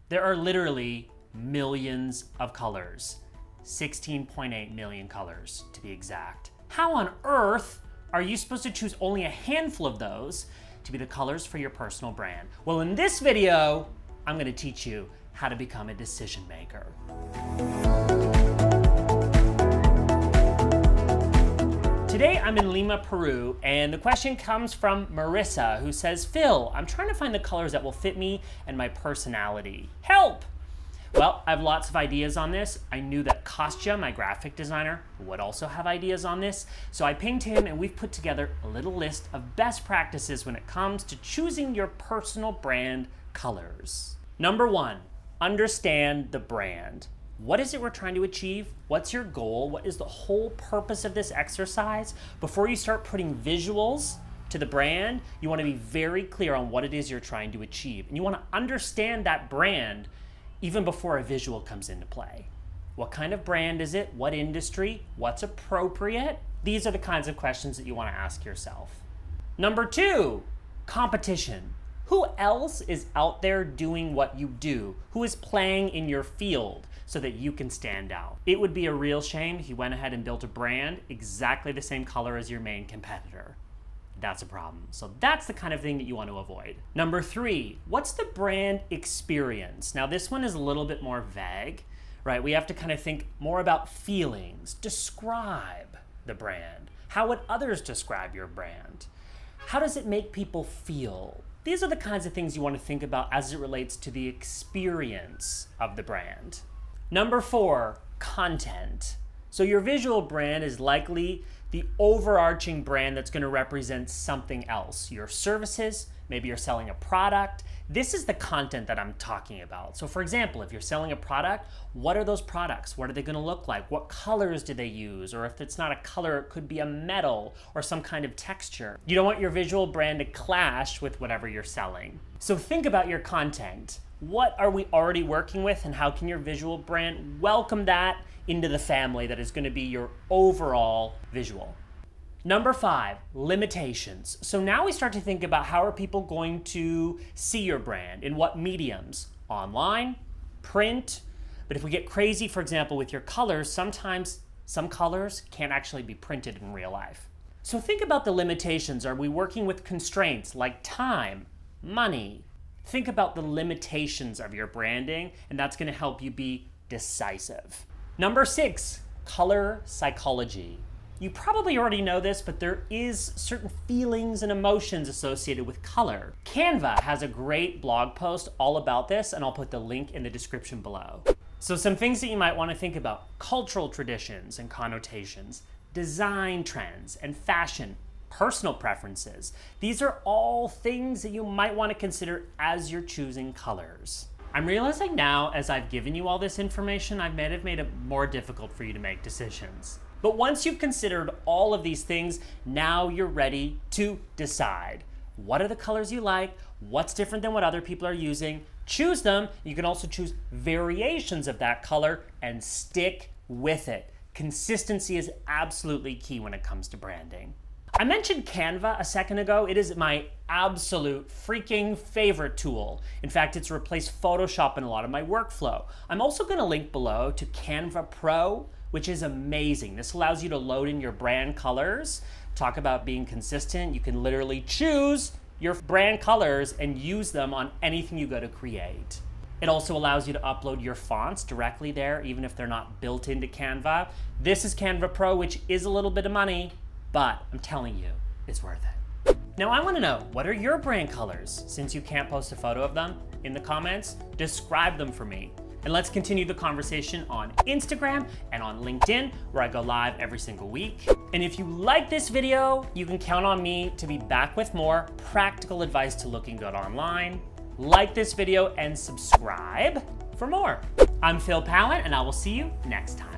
There are literally millions of colors, 16.8 million colors to be exact. How on earth are you supposed to choose only a handful of those to be the colors for your personal brand? Well, in this video, I'm gonna teach you how to become a decision maker. Today I'm in Lima, Peru, and the question comes from Marissa, who says, Phil, I'm trying to find the colors that will fit me and my personality. Help! Well, I have lots of ideas on this. I knew that Kostya, my graphic designer, would also have ideas on this, so I pinged him and we've put together a little list of best practices when it comes to choosing your personal brand colors. Number 1, understand the brand. What is it we're trying to achieve? What's your goal? What is the whole purpose of this exercise? Before you start putting visuals to the brand, you want to be very clear on what it is you're trying to achieve. And you want to understand that brand even before a visual comes into play. What kind of brand is it? What industry? What's appropriate? These are the kinds of questions that you want to ask yourself. Number 2, competition. Who else is out there doing what you do? Who is playing in your field so that you can stand out? It would be a real shame if you went ahead and built a brand exactly the same color as your main competitor. That's a problem. So that's the kind of thing that you want to avoid. Number 3, what's the brand experience? Now this one is a little bit more vague, right? We have to kind of think more about feelings. Describe the brand. How would others describe your brand? How does it make people feel? These are the kinds of things you want to think about as it relates to the experience of the brand. Number 4, content. So your visual brand is likely the overarching brand that's going to represent something else. Your services, maybe you're selling a product. This is the content that I'm talking about. So for example, if you're selling a product, what are those products? What are they going to look like? What colors do they use? Or if it's not a color, it could be a metal or some kind of texture. You don't want your visual brand to clash with whatever you're selling. So think about your content. What are we already working with, and how can your visual brand welcome that into the family that is going to be your overall visual? Number 5, limitations. So now we start to think about how are people going to see your brand, in what mediums? Online, print, but if we get crazy, for example, with your colors, sometimes some colors can't actually be printed in real life. So think about the limitations. Are we working with constraints like time, money? Think about the limitations of your branding, and that's going to help you be decisive. Number 6, color psychology. You probably already know this, but there is certain feelings and emotions associated with color. Canva has a great blog post all about this, and I'll put the link in the description below. So some things that you might want to think about: cultural traditions and connotations, design trends and fashion, personal preferences. These are all things that you might want to consider as you're choosing colors. I'm realizing now, as I've given you all this information, I may have made it more difficult for you to make decisions. But once you've considered all of these things, now you're ready to decide. What are the colors you like? What's different than what other people are using? Choose them. You can also choose variations of that color and stick with it. Consistency is absolutely key when it comes to branding. I mentioned Canva a second ago. It is my absolute freaking favorite tool. In fact, it's replaced Photoshop in a lot of my workflow. I'm also going to link below to Canva Pro, which is amazing. This allows you to load in your brand colors. Talk about being consistent. You can literally choose your brand colors and use them on anything you go to create. It also allows you to upload your fonts directly there, even if they're not built into Canva. This is Canva Pro, which is a little bit of money, but I'm telling you, it's worth it. Now I want to know, what are your brand colors? Since you can't post a photo of them in the comments, describe them for me. And let's continue the conversation on Instagram and on LinkedIn, where I go live every single week. And if you like this video, you can count on me to be back with more practical advice to looking good online. Like this video and subscribe for more. I'm Phil Powell, and I will see you next time.